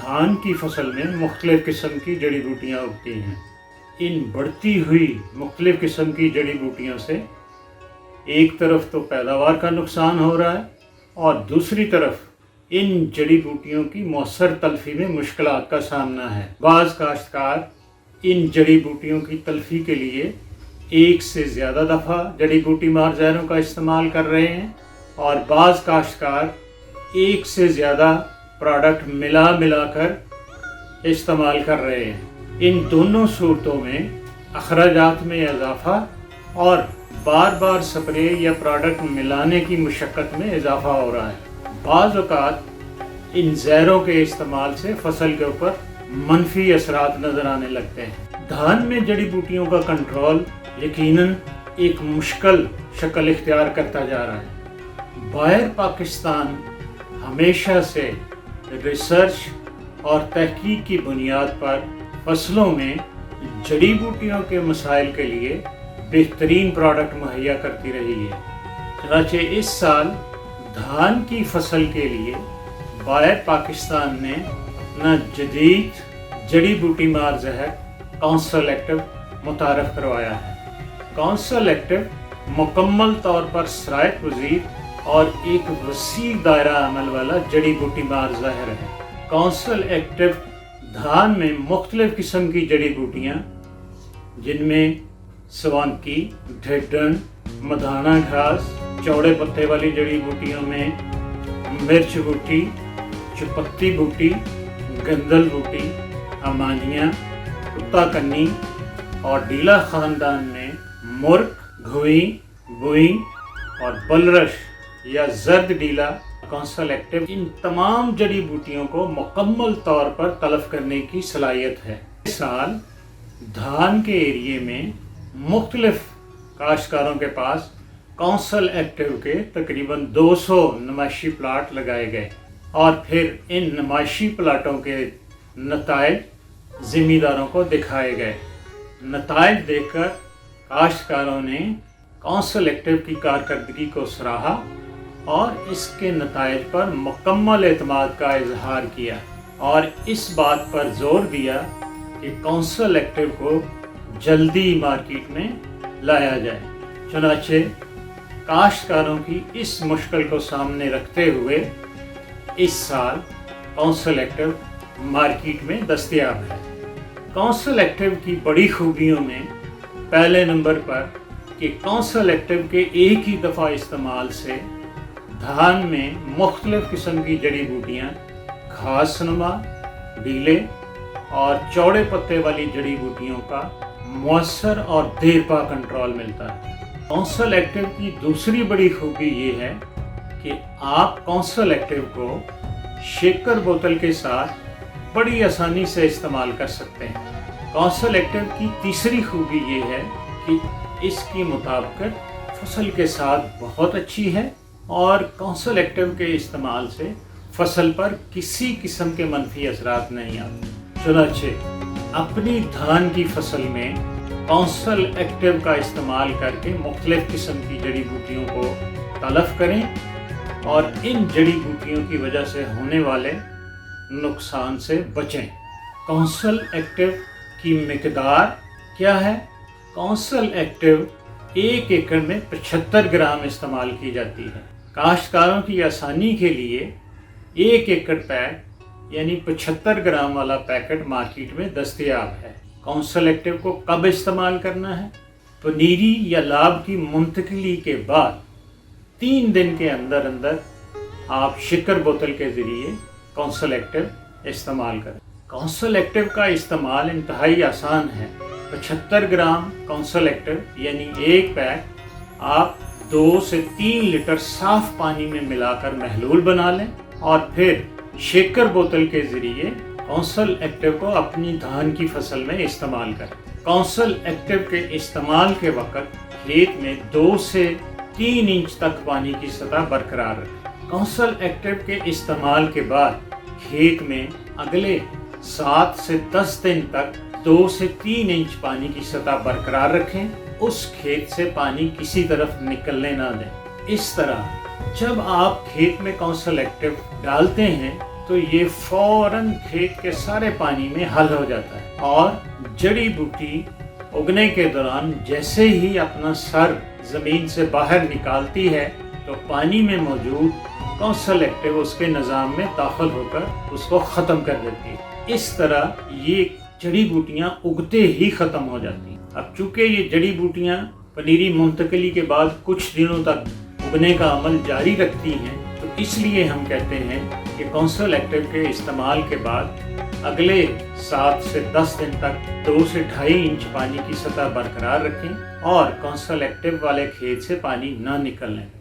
دھان کی فصل میں مختلف قسم کی جڑی بوٹیاں اگتی ہیں۔ ان بڑھتی ہوئی مختلف قسم کی جڑی بوٹیوں سے ایک طرف تو پیداوار کا نقصان ہو رہا ہے اور دوسری طرف ان جڑی بوٹیوں کی مؤثر تلفی میں مشکلات کا سامنا ہے۔ بعض کاشتکار ان جڑی بوٹیوں کی تلفی کے لیے ایک سے زیادہ دفعہ جڑی بوٹی مار زہروں کا استعمال کر رہے ہیں اور بعض کاشتکار ایک سے زیادہ پروڈکٹ ملا کر استعمال کر رہے ہیں۔ ان دونوں صورتوں میں اخراجات میں اضافہ اور بار بار سپرے یا پروڈکٹ ملانے کی مشقت میں اضافہ ہو رہا ہے۔ بعض اوقات ان زہروں کے استعمال سے فصل کے اوپر منفی اثرات نظر آنے لگتے ہیں۔ دھان میں جڑی بوٹیوں کا کنٹرول یقیناً ایک مشکل شکل اختیار کرتا جا رہا ہے۔ باہر پاکستان ہمیشہ سے ریسرچ اور تحقیق کی بنیاد پر فصلوں میں جڑی بوٹیوں کے مسائل کے لیے بہترین پروڈکٹ مہیا کرتی رہی ہے۔ چنانچہ اس سال دھان کی فصل کے لیے باہر پاکستان نے نہ جدید جڑی بوٹی مار زہر کونسل ایکٹیو متعارف کروایا ہے۔ کونسل ایکٹیو مکمل طور پر سرایت پذیر اور ایک وسیع دائرہ عمل والا جڑی بوٹی مار زہر ہے۔ کونسل ایکٹیو دھان میں مختلف قسم کی جڑی بوٹیاں جن میں سوانکی، ڈھیڈن، مدھانا گھاس، چوڑے پتے والی جڑی بوٹیوں میں مرچ بوٹی، چپتی بوٹی، گندل بوٹی، امانیاں، کتا کنی اور ڈیلا خاندان میں مرک، گھوئی، بوئی اور بلرش یا زرد ڈیلا کونسل ایکٹیو ان تمام جڑی بوٹیوں کو مکمل طور پر تلف کرنے کی صلاحیت ہے۔ اس سال دھان کے ایریے میں مختلف کاشتکاروں کے پاس کونسل ایکٹیو کے تقریباً 200 نمائشی پلاٹ لگائے گئے اور پھر ان نمائشی پلاٹوں کے نتائج زمینداروں کو دکھائے گئے۔ نتائج دیکھ کر کاشتکاروں نے کونسل ایکٹیو کی کارکردگی کو سراہا اور اس کے نتائج پر مکمل اعتماد کا اظہار کیا اور اس بات پر زور دیا کہ کونسل ایکٹیو کو جلدی مارکیٹ میں لایا جائے۔ چنانچہ کاشتکاروں کی اس مشکل کو سامنے رکھتے ہوئے اس سال کونسل ایکٹیو مارکیٹ میں دستیاب ہے۔ کونسل ایکٹیو کی بڑی خوبیوں میں پہلے نمبر پر کہ کونسل ایکٹیو کے ایک ہی دفعہ استعمال سے دھان میں مختلف قسم کی جڑی بوٹیاں، گھاس نما، ڈیلے اور چوڑے پتے والی جڑی بوٹیوں کا مؤثر اور دیر پا کنٹرول ملتا ہے۔ کونسل ایکٹیو کی دوسری بڑی خوبی یہ ہے کہ آپ کونسل ایکٹیو کو شیکر بوتل کے ساتھ بڑی آسانی سے استعمال کر سکتے ہیں۔ کونسل ایکٹیو کی تیسری خوبی یہ ہے کہ اس کی مطابقت فصل کے ساتھ بہت اچھی ہے اور کونسل ایکٹیو کے استعمال سے فصل پر کسی قسم کے منفی اثرات نہیں آتے۔ چنانچہ اپنی دھان کی فصل میں کونسل ایکٹیو کا استعمال کر کے مختلف قسم کی جڑی بوٹیوں کو تلف کریں اور ان جڑی بوٹیوں کی وجہ سے ہونے والے نقصان سے بچیں۔ کونسل ایکٹیو کی مقدار کیا ہے؟ کونسل ایکٹیو 1 ایکڑ میں 75 گرام استعمال کی جاتی ہے۔ کاشتکاروں کی آسانی کے لیے 1 ایکڑ پیک یعنی 75 گرام والا پیکٹ مارکیٹ میں دستیاب ہے۔ کونسل ایکٹیو کو کب استعمال کرنا ہے؟ پنیری یا لاب کی منتقلی کے بعد 3 دن کے اندر آپ شکر بوتل کے ذریعے کونسل ایکٹیو استعمال کریں۔ کونسل ایکٹیو کا استعمال انتہائی آسان ہے۔ 75 گرام کونسل ایکٹیو یعنی 1 پیک آپ 2 سے 3 لیٹر صاف پانی میں ملا کر محلول بنا لیں اور پھر شیکر بوتل کے ذریعے کونسل ایکٹیو کو اپنی دھان کی فصل میں استعمال کریں۔ کونسل ایکٹیو کے استعمال کے وقت کھیت میں 2 سے 3 انچ تک پانی کی سطح برقرار رکھیں۔ کونسل ایکٹیو کے استعمال کے بعد کھیت میں اگلے 7 سے 10 دن تک 2 سے 3 انچ پانی کی سطح برقرار رکھیں۔ اس کھیت سے پانی کسی طرف نکلنے نہ دیں۔ اس طرح جب آپ کھیت میں کونسل ایکٹیو ڈالتے ہیں تو یہ فوراً کھیت کے سارے پانی میں حل ہو جاتا ہے، اور جڑی بوٹی اگنے کے دوران جیسے ہی اپنا سر زمین سے باہر نکالتی ہے تو پانی میں موجود کونسل ایکٹیو اس کے نظام میں داخل ہو کر اس کو ختم کر دیتی ہے۔ اس طرح یہ جڑی بوٹیاں اگتے ہی ختم ہو جاتی ہیں۔ اب چونکہ یہ جڑی بوٹیاں پنیری منتقلی کے بعد کچھ دنوں تک اگنے کا عمل جاری رکھتی ہیں، تو اس لیے ہم کہتے ہیں کہ کونسل ایکٹیو کے استعمال کے بعد اگلے 7 سے 10 دن تک 2 سے 2.5 انچ پانی کی سطح برقرار رکھیں اور کونسل ایکٹیو والے کھیت سے پانی نہ نکلنے دیں۔